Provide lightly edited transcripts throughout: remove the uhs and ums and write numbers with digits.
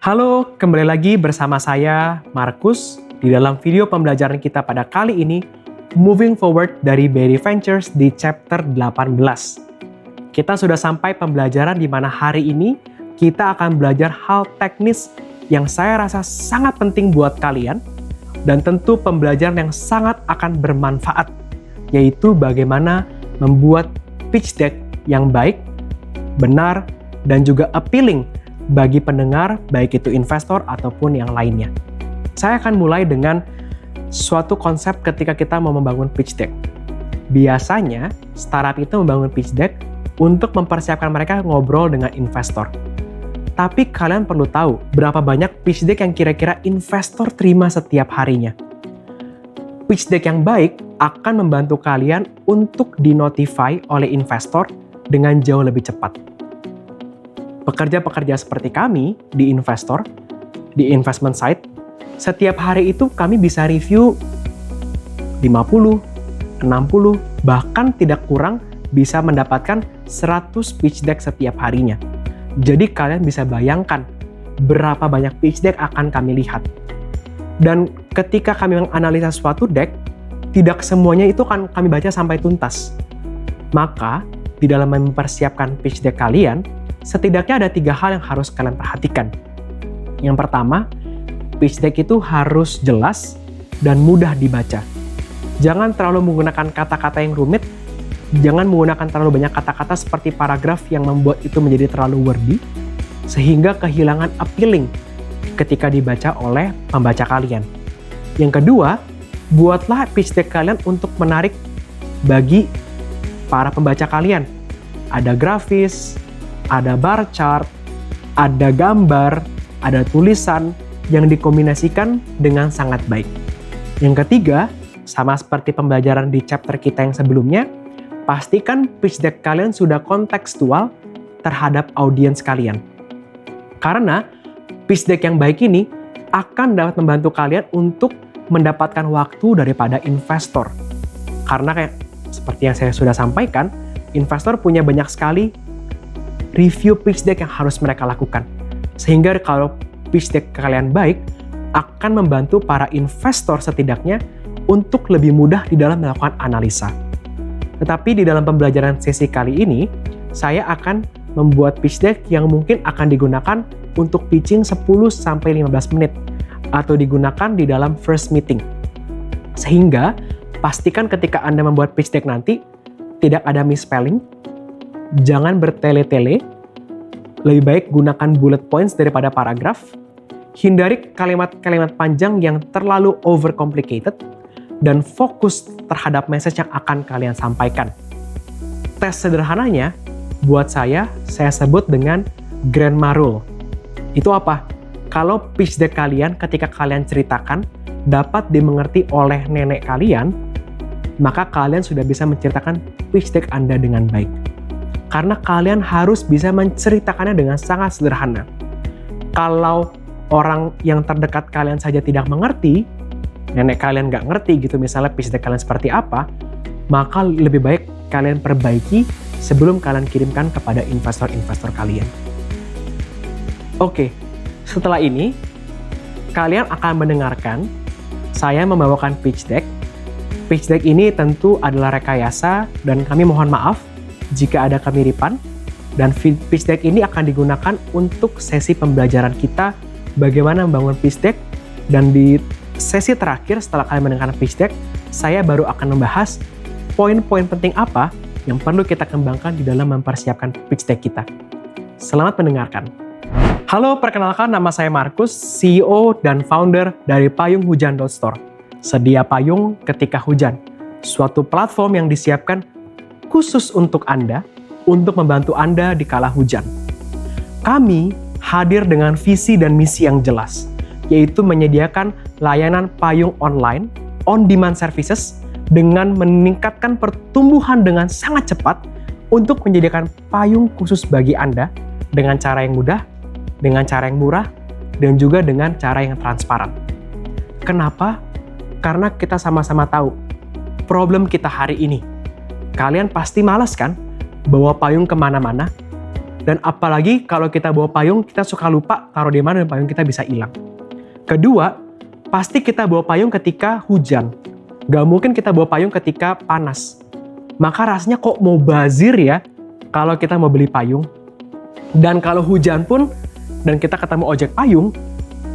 Halo, kembali lagi bersama saya, Markus. Di dalam video pembelajaran kita pada kali ini, moving forward dari BRI Ventures di chapter 18. Kita sudah sampai pembelajaran di mana hari ini kita akan belajar hal teknis yang saya rasa sangat penting buat kalian, dan tentu pembelajaran yang sangat akan bermanfaat, yaitu bagaimana membuat pitch deck yang baik, benar, dan juga appealing bagi pendengar, baik itu investor ataupun yang lainnya. Saya akan mulai dengan suatu konsep ketika kita mau membangun pitch deck. Biasanya, startup itu membangun pitch deck untuk mempersiapkan mereka ngobrol dengan investor. Tapi kalian perlu tahu berapa banyak pitch deck yang kira-kira investor terima setiap harinya. Pitch deck yang baik akan membantu kalian untuk dinotify oleh investor dengan jauh lebih cepat. Pekerja-pekerja seperti kami di investor, di investment side, setiap hari itu kami bisa review 50, 60, bahkan tidak kurang bisa mendapatkan 100 pitch deck setiap harinya. Jadi kalian bisa bayangkan berapa banyak pitch deck akan kami lihat. Dan ketika kami menganalisa suatu deck, tidak semuanya itu kan kami baca sampai tuntas. Maka, di dalam mempersiapkan pitch deck kalian, setidaknya ada 3 hal yang harus kalian perhatikan. Yang pertama, pitch deck itu harus jelas dan mudah dibaca. Jangan terlalu menggunakan kata-kata yang rumit, jangan menggunakan terlalu banyak kata-kata seperti paragraf yang membuat itu menjadi terlalu wordy, sehingga kehilangan appealing ketika dibaca oleh pembaca kalian. Yang kedua, buatlah pitch deck kalian untuk menarik bagi para pembaca kalian. Ada grafis, ada bar chart, ada gambar, ada tulisan yang dikombinasikan dengan sangat baik. Yang ketiga, sama seperti pembelajaran di chapter kita yang sebelumnya, pastikan pitch deck kalian sudah kontekstual terhadap audiens kalian. Karena pitch deck yang baik ini akan dapat membantu kalian untuk mendapatkan waktu daripada investor. Karena kayak seperti yang saya sudah sampaikan, investor punya banyak sekali review pitch deck yang harus mereka lakukan. Sehingga kalau pitch deck kalian baik, akan membantu para investor setidaknya untuk lebih mudah di dalam melakukan analisa. Tetapi di dalam pembelajaran sesi kali ini, saya akan membuat pitch deck yang mungkin akan digunakan untuk pitching 10-15 menit atau digunakan di dalam first meeting. Sehingga pastikan ketika Anda membuat pitch deck nanti tidak ada misspelling, jangan bertele-tele, lebih baik gunakan bullet points daripada paragraf, hindari kalimat-kalimat panjang yang terlalu overcomplicated, dan fokus terhadap message yang akan kalian sampaikan. Tes sederhananya, buat saya sebut dengan Grandma Rule. Itu apa? Kalau pitch deck kalian ketika kalian ceritakan dapat dimengerti oleh nenek kalian, maka kalian sudah bisa menceritakan pitch deck Anda dengan baik. Karena kalian harus bisa menceritakannya dengan sangat sederhana. Kalau orang yang terdekat kalian saja tidak mengerti, nenek kalian nggak ngerti gitu misalnya pitch deck kalian seperti apa, maka lebih baik kalian perbaiki sebelum kalian kirimkan kepada investor-investor kalian. Oke, setelah ini kalian akan mendengarkan saya membawakan pitch deck. Pitch deck ini tentu adalah rekayasa dan kami mohon maaf jika ada kemiripan, dan pitch deck ini akan digunakan untuk sesi pembelajaran kita bagaimana membangun pitch deck, dan di sesi terakhir setelah kalian mendengarkan pitch deck, saya baru akan membahas poin-poin penting apa yang perlu kita kembangkan di dalam mempersiapkan pitch deck kita. Selamat mendengarkan. Halo, perkenalkan nama saya Markus, CEO dan founder dari Payung Hujan Store. Sedia payung ketika hujan, suatu platform yang disiapkan khusus untuk Anda, untuk membantu Anda di kala hujan. Kami hadir dengan visi dan misi yang jelas, yaitu menyediakan layanan payung online, on-demand services, dengan meningkatkan pertumbuhan dengan sangat cepat untuk menjadikan payung khusus bagi Anda dengan cara yang mudah, dengan cara yang murah, dan juga dengan cara yang transparan. Kenapa? Karena kita sama-sama tahu problem kita hari ini. Kalian pasti malas kan bawa payung kemana-mana? Dan apalagi kalau kita bawa payung, kita suka lupa taruh di mana dan payung kita bisa hilang. Kedua, pasti kita bawa payung ketika hujan. Gak mungkin kita bawa payung ketika panas. Maka rasanya kok mau bazir ya kalau kita mau beli payung. Dan kalau hujan pun, dan kita ketemu ojek payung,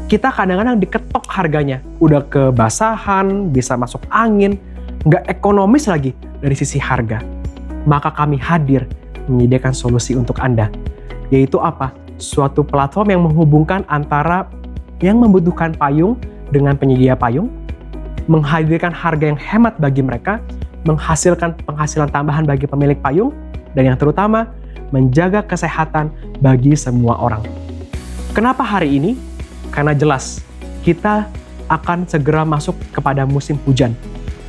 kita kadang-kadang diketok harganya. Udah kebasahan, bisa masuk angin, nggak ekonomis lagi dari sisi harga. Maka kami hadir menyediakan solusi untuk Anda. Yaitu apa? Suatu platform yang menghubungkan antara yang membutuhkan payung dengan penyedia payung, menghadirkan harga yang hemat bagi mereka, menghasilkan penghasilan tambahan bagi pemilik payung, dan yang terutama, menjaga kesehatan bagi semua orang. Kenapa hari ini? Karena jelas, kita akan segera masuk kepada musim hujan.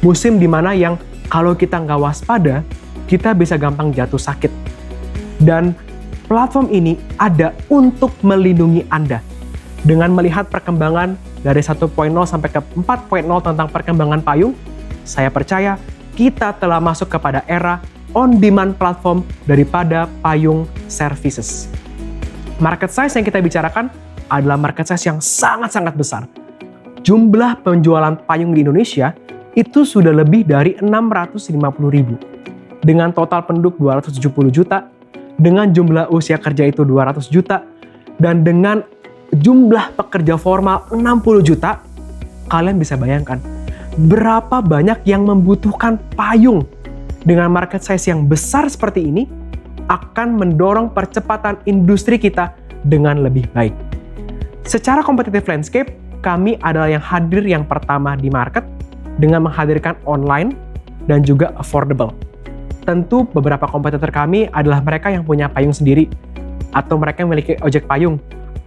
Musim di mana yang kalau kita nggak waspada, kita bisa gampang jatuh sakit. Dan platform ini ada untuk melindungi Anda. Dengan melihat perkembangan dari 1.0 sampai ke 4.0 tentang perkembangan payung, saya percaya kita telah masuk kepada era on-demand platform daripada payung services. Market size yang kita bicarakan adalah market size yang sangat-sangat besar. Jumlah penjualan payung di Indonesia itu sudah lebih dari 650.000. Dengan total penduduk 270 juta, dengan jumlah usia kerja itu 200 juta, dan dengan jumlah pekerja formal 60 juta, kalian bisa bayangkan berapa banyak yang membutuhkan payung. Dengan market size yang besar seperti ini, akan mendorong percepatan industri kita dengan lebih baik. Secara competitive landscape, kami adalah yang hadir yang pertama di market dengan menghadirkan online dan juga affordable. Tentu beberapa kompetitor kami adalah mereka yang punya payung sendiri, atau mereka yang memiliki ojek payung,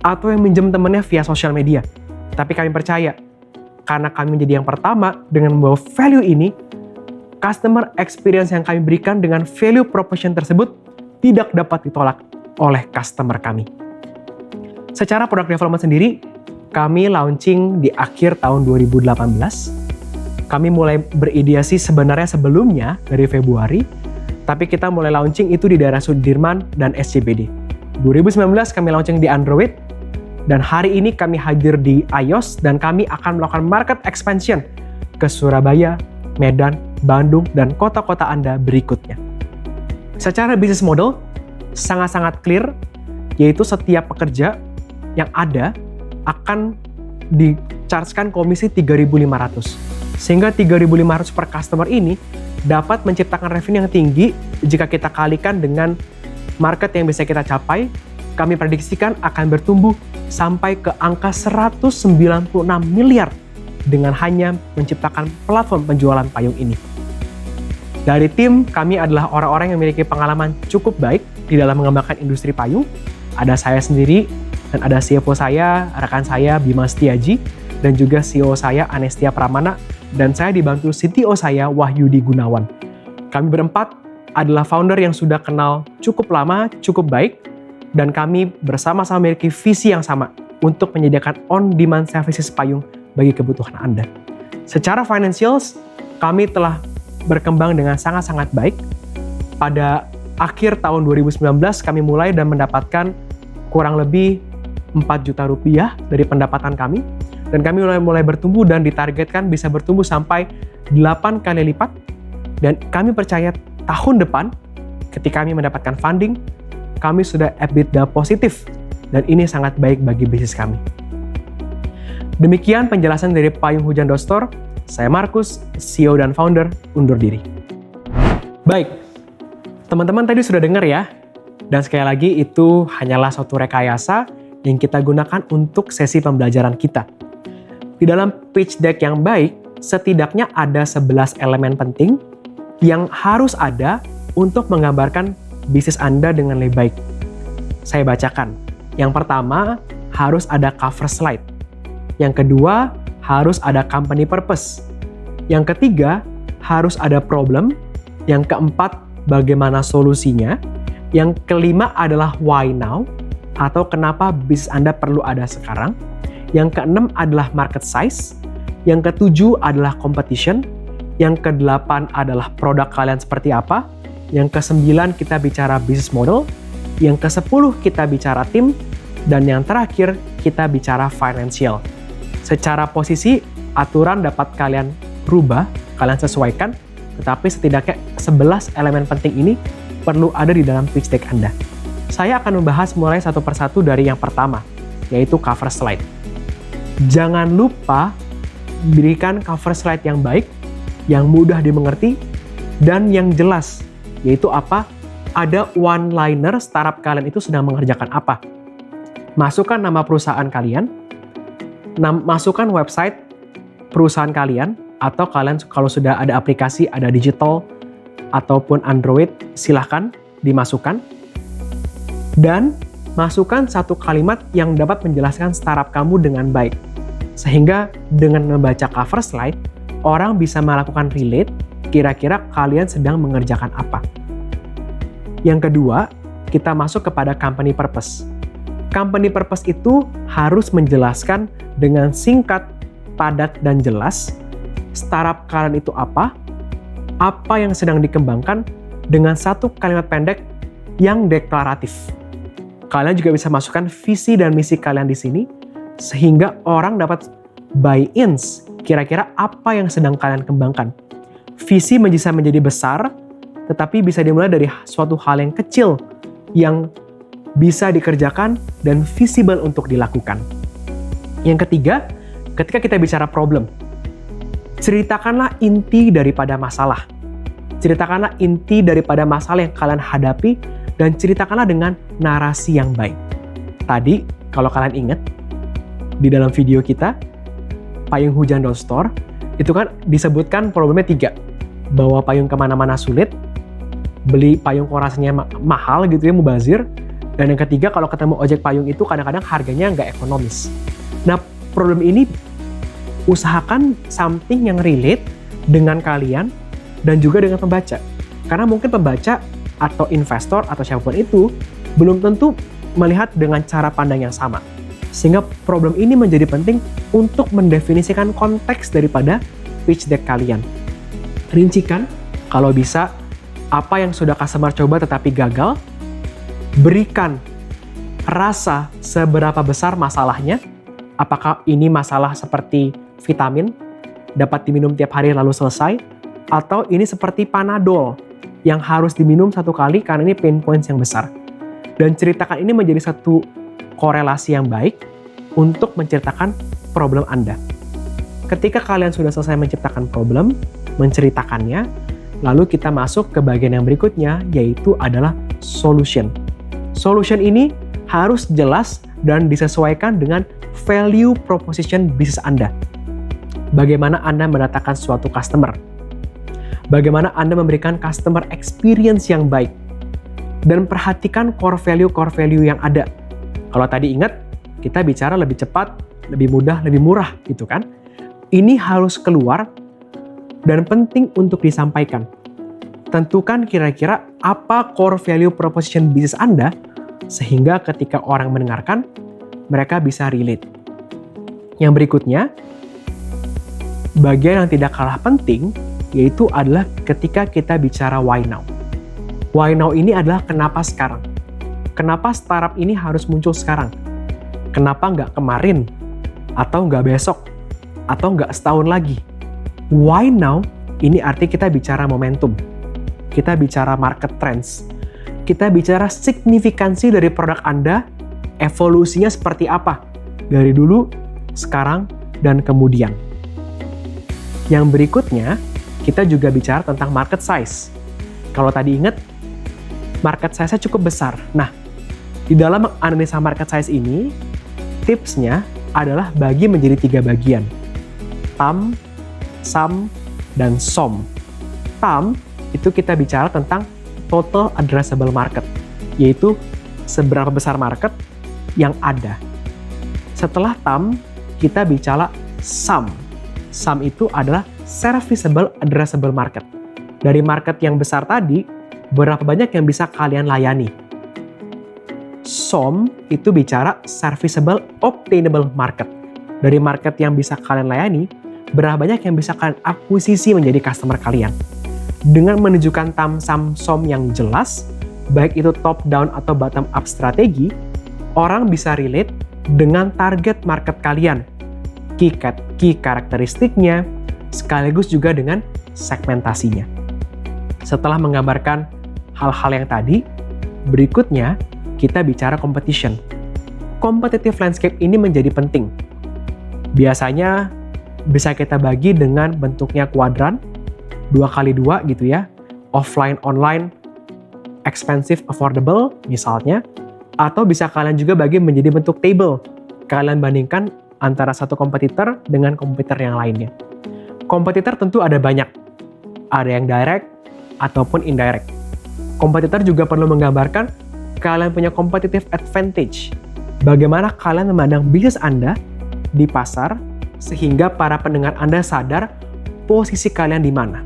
atau yang minjem temennya via sosial media. Tapi kami percaya, karena kami menjadi yang pertama dengan membawa value ini, customer experience yang kami berikan dengan value proposition tersebut tidak dapat ditolak oleh customer kami. Secara product development sendiri, kami launching di akhir tahun 2018. Kami mulai berideasi sebenarnya sebelumnya dari Februari, tapi kita mulai launching itu di daerah Sudirman dan SCBD. 2019 kami launching di Android, dan hari ini kami hadir di iOS, dan kami akan melakukan market expansion ke Surabaya, Medan, Bandung, dan kota-kota Anda berikutnya. Secara business model, sangat-sangat clear, yaitu setiap pekerja yang ada akan di-charge-kan komisi 3.500. Sehingga 3.500 per customer ini dapat menciptakan revenue yang tinggi jika kita kalikan dengan market yang bisa kita capai. Kami prediksikan akan bertumbuh sampai ke angka 196 miliar dengan hanya menciptakan platform penjualan payung ini. Dari tim, kami adalah orang-orang yang memiliki pengalaman cukup baik di dalam mengembangkan industri payung. Ada saya sendiri, dan ada CFO saya, rekan saya Bima Setiaji, dan juga CEO saya Anestia Pramana, dan saya dibantu CTO saya Wahyudi Gunawan. Kami berempat adalah founder yang sudah kenal cukup lama, cukup baik, dan kami bersama-sama memiliki visi yang sama untuk menyediakan on-demand services payung bagi kebutuhan Anda. Secara financials, kami telah berkembang dengan sangat-sangat baik. Pada akhir tahun 2019, kami mulai dan mendapatkan kurang lebih 4 juta rupiah dari pendapatan kami, dan kami mulai bertumbuh dan ditargetkan bisa bertumbuh sampai 8 kali lipat, dan kami percaya tahun depan ketika kami mendapatkan funding, kami sudah EBITDA positif, dan ini sangat baik bagi bisnis kami. Demikian penjelasan dari Payung Hujan Store. Saya Markus, CEO dan founder, undur diri. Baik, teman-teman tadi sudah dengar ya, dan sekali lagi itu hanyalah suatu rekayasa yang kita gunakan untuk sesi pembelajaran kita. Di dalam pitch deck yang baik, setidaknya ada 11 elemen penting yang harus ada untuk menggambarkan bisnis Anda dengan lebih baik. Saya bacakan. Yang pertama, harus ada cover slide. Yang kedua, harus ada company purpose. Yang ketiga, harus ada problem. Yang keempat, bagaimana solusinya. Yang kelima adalah why now, atau kenapa bisnis Anda perlu ada sekarang. Yang keenam adalah market size. Yang ketujuh adalah competition. Yang kedelapan adalah produk kalian seperti apa. Yang kesembilan kita bicara business model. Yang ke-10 kita bicara tim, dan yang terakhir kita bicara financial. Secara posisi, aturan dapat kalian rubah, kalian sesuaikan, tetapi setidaknya 11 elemen penting ini perlu ada di dalam pitch deck Anda. Saya akan membahas mulai satu persatu dari yang pertama, yaitu cover slide. Jangan lupa berikan cover slide yang baik, yang mudah dimengerti, dan yang jelas, yaitu apa? Ada one-liner startup kalian itu sedang mengerjakan apa. Masukkan nama perusahaan kalian, masukkan website perusahaan kalian, atau kalian kalau sudah ada aplikasi, ada digital, ataupun Android, silahkan dimasukkan. Dan masukkan satu kalimat yang dapat menjelaskan startup kamu dengan baik. Sehingga dengan membaca cover slide, orang bisa melakukan relate, kira-kira kalian sedang mengerjakan apa. Yang kedua, kita masuk kepada company purpose. Company purpose itu harus menjelaskan dengan singkat, padat, dan jelas startup kalian itu apa yang sedang dikembangkan dengan satu kalimat pendek yang deklaratif. Kalian juga bisa masukkan visi dan misi kalian di sini, sehingga orang dapat buy-ins kira-kira apa yang sedang kalian kembangkan. Visi bisa menjadi besar, tetapi bisa dimulai dari suatu hal yang kecil yang bisa dikerjakan dan visible untuk dilakukan. Yang ketiga, ketika kita bicara problem, ceritakanlah inti daripada masalah. Ceritakanlah inti daripada masalah yang kalian hadapi dan ceritakanlah dengan narasi yang baik. Tadi, kalau kalian ingat, di dalam video kita, payung hujan don't store, itu kan disebutkan problemnya 3. Bawa payung kemana-mana sulit, beli payung kok rasanya mahal gitu ya, mubazir. Dan yang ketiga, kalau ketemu ojek payung itu kadang-kadang harganya nggak ekonomis. Nah, problem ini usahakan something yang relate dengan kalian dan juga dengan pembaca. Karena mungkin pembaca atau investor atau siapapun itu belum tentu melihat dengan cara pandang yang sama. Sehingga problem ini menjadi penting untuk mendefinisikan konteks daripada pitch deck kalian. Rincikan, kalau bisa, apa yang sudah customer coba tetapi gagal. Berikan rasa seberapa besar masalahnya. Apakah ini masalah seperti vitamin, dapat diminum tiap hari lalu selesai, atau ini seperti Panadol yang harus diminum satu kali karena ini pain points yang besar. Dan ceritakan ini menjadi satu korelasi yang baik untuk menceritakan problem Anda. Ketika kalian sudah selesai menciptakan problem, menceritakannya, lalu kita masuk ke bagian yang berikutnya, yaitu adalah solution. Solution ini harus jelas dan disesuaikan dengan value proposition bisnis Anda. Bagaimana Anda mendatangkan suatu customer? Bagaimana Anda memberikan customer experience yang baik? Dan perhatikan core value yang ada. Kalau tadi ingat, kita bicara lebih cepat, lebih mudah, lebih murah gitu kan? Ini harus keluar dan penting untuk disampaikan. Tentukan kira-kira apa core value proposition bisnis Anda, sehingga ketika orang mendengarkan, mereka bisa relate. Yang berikutnya, bagian yang tidak kalah penting, yaitu adalah ketika kita bicara why now. Why now ini adalah kenapa sekarang. Kenapa startup ini harus muncul sekarang? Kenapa nggak kemarin? Atau nggak besok? Atau nggak setahun lagi? Why now? Ini arti kita bicara momentum. Kita bicara market trends. Kita bicara signifikansi dari produk Anda, evolusinya seperti apa. Dari dulu, sekarang, dan kemudian. Yang berikutnya, kita juga bicara tentang market size. Kalau tadi ingat, market size-nya cukup besar. Nah, di dalam analisa market size ini, tipsnya adalah bagi menjadi 3 bagian. TAM, SAM, dan SOM. TAM itu kita bicara tentang total addressable market, yaitu seberapa besar market yang ada. Setelah TAM, kita bicara SAM. SAM itu adalah serviceable addressable market. Dari market yang besar tadi, berapa banyak yang bisa kalian layani? SOM itu bicara serviceable obtainable market. Dari market yang bisa kalian layani, berapa banyak yang bisa kalian akuisisi menjadi customer kalian. Dengan menunjukkan TAM, SAM, SOM yang jelas baik itu top down atau bottom up strategi, orang bisa relate dengan target market kalian, key karakteristiknya, sekaligus juga dengan segmentasinya. Setelah menggambarkan hal-hal yang tadi, berikutnya kita bicara competition. Competitive landscape ini menjadi penting. Biasanya bisa kita bagi dengan bentuknya kuadran, 2x2 gitu ya, offline, online, expensive, affordable misalnya, atau bisa kalian juga bagi menjadi bentuk table. Kalian bandingkan antara satu kompetitor dengan kompetitor yang lainnya. Kompetitor tentu ada banyak, ada yang direct ataupun indirect. Kompetitor juga perlu menggambarkan kalian punya competitive advantage. Bagaimana kalian memandang bisnis Anda di pasar sehingga para pendengar Anda sadar posisi kalian di mana.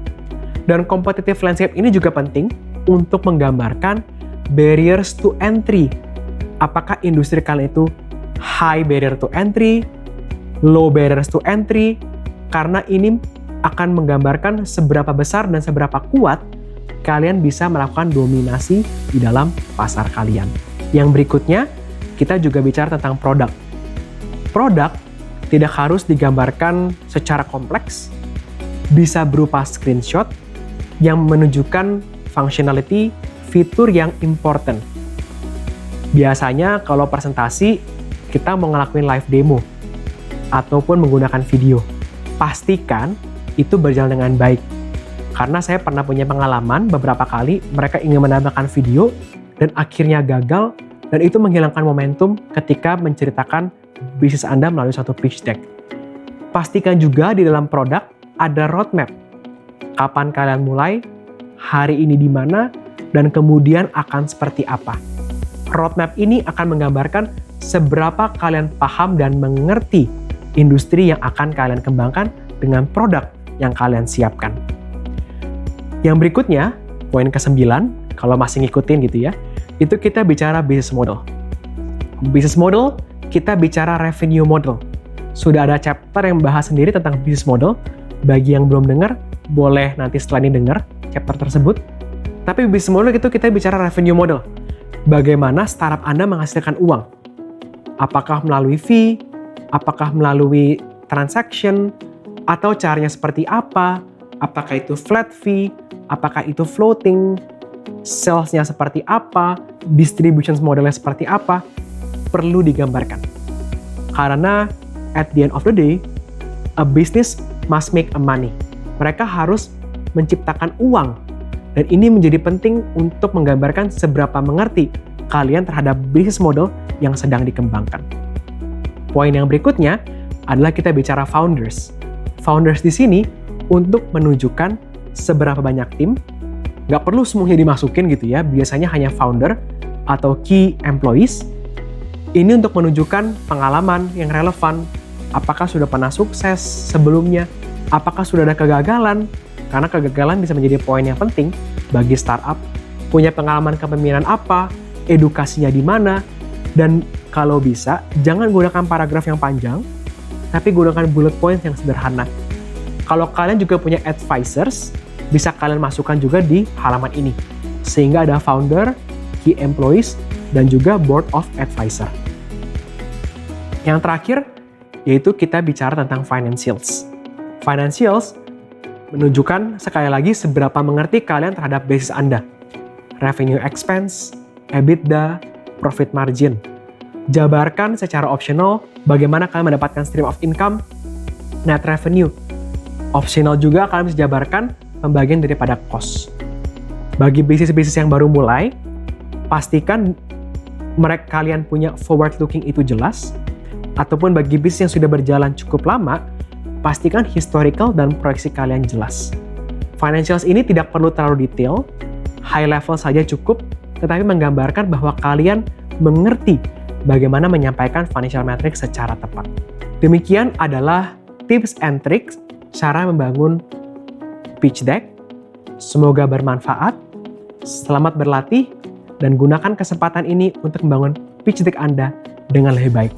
Dan competitive landscape ini juga penting untuk menggambarkan barriers to entry. Apakah industri kalian itu high barrier to entry, low barriers to entry, karena ini akan menggambarkan seberapa besar dan seberapa kuat kalian bisa melakukan dominasi di dalam pasar kalian. Yang berikutnya, kita juga bicara tentang produk. Produk tidak harus digambarkan secara kompleks, bisa berupa screenshot yang menunjukkan functionality, fitur yang important. Biasanya kalau presentasi, kita mau ngelakuin live demo ataupun menggunakan video. Pastikan itu berjalan dengan baik. Karena saya pernah punya pengalaman beberapa kali mereka ingin menambahkan video dan akhirnya gagal, dan itu menghilangkan momentum ketika menceritakan bisnis Anda melalui suatu pitch deck. Pastikan juga di dalam produk ada roadmap. Kapan kalian mulai, hari ini di mana, dan kemudian akan seperti apa. Roadmap ini akan menggambarkan seberapa kalian paham dan mengerti industri yang akan kalian kembangkan dengan produk yang kalian siapkan. Yang berikutnya, poin ke-9, kalau masih ngikutin gitu ya, itu kita bicara business model. Business model, kita bicara revenue model. Sudah ada chapter yang bahas sendiri tentang business model. Bagi yang belum dengar, boleh nanti setelah ini dengar chapter tersebut. Tapi business model itu kita bicara revenue model. Bagaimana startup Anda menghasilkan uang? Apakah melalui fee? Apakah melalui transaction? Atau caranya seperti apa? Apakah itu flat fee? Apakah itu floating? Sales-nya seperti apa? Distribution modelnya seperti apa? Perlu digambarkan. Karena at the end of the day, a business must make a money. Mereka harus menciptakan uang. Dan ini menjadi penting untuk menggambarkan seberapa mengerti kalian terhadap business model yang sedang dikembangkan. Poin yang berikutnya adalah kita bicara founders. Founders di sini untuk menunjukkan seberapa banyak tim, nggak perlu semuanya dimasukin gitu ya, biasanya hanya founder atau key employees. Ini untuk menunjukkan pengalaman yang relevan, apakah sudah pernah sukses sebelumnya, apakah sudah ada kegagalan, karena kegagalan bisa menjadi poin yang penting bagi startup, punya pengalaman kepemimpinan apa, edukasinya di mana, dan kalau bisa, jangan gunakan paragraf yang panjang, tapi gunakan bullet points yang sederhana. Kalau kalian juga punya advisors, bisa kalian masukkan juga di halaman ini, sehingga ada founder, key employees, dan juga board of advisor. Yang terakhir, yaitu kita bicara tentang financials. Financials menunjukkan sekali lagi seberapa mengerti kalian terhadap bisnis Anda. Revenue expense, EBITDA, profit margin. Jabarkan secara optional bagaimana kalian mendapatkan stream of income, net revenue. Optional juga kalian bisa jabarkan pembagian daripada cost. Bagi bisnis-bisnis yang baru mulai, pastikan kalian punya forward looking itu jelas, ataupun bagi bisnis yang sudah berjalan cukup lama, pastikan historical dan proyeksi kalian jelas. Financials ini tidak perlu terlalu detail, high level saja cukup, tetapi menggambarkan bahwa kalian mengerti bagaimana menyampaikan financial metrics secara tepat. Demikian adalah tips and tricks cara membangun pitch deck. Semoga bermanfaat. Selamat berlatih dan gunakan kesempatan ini untuk membangun pitch deck Anda dengan lebih baik.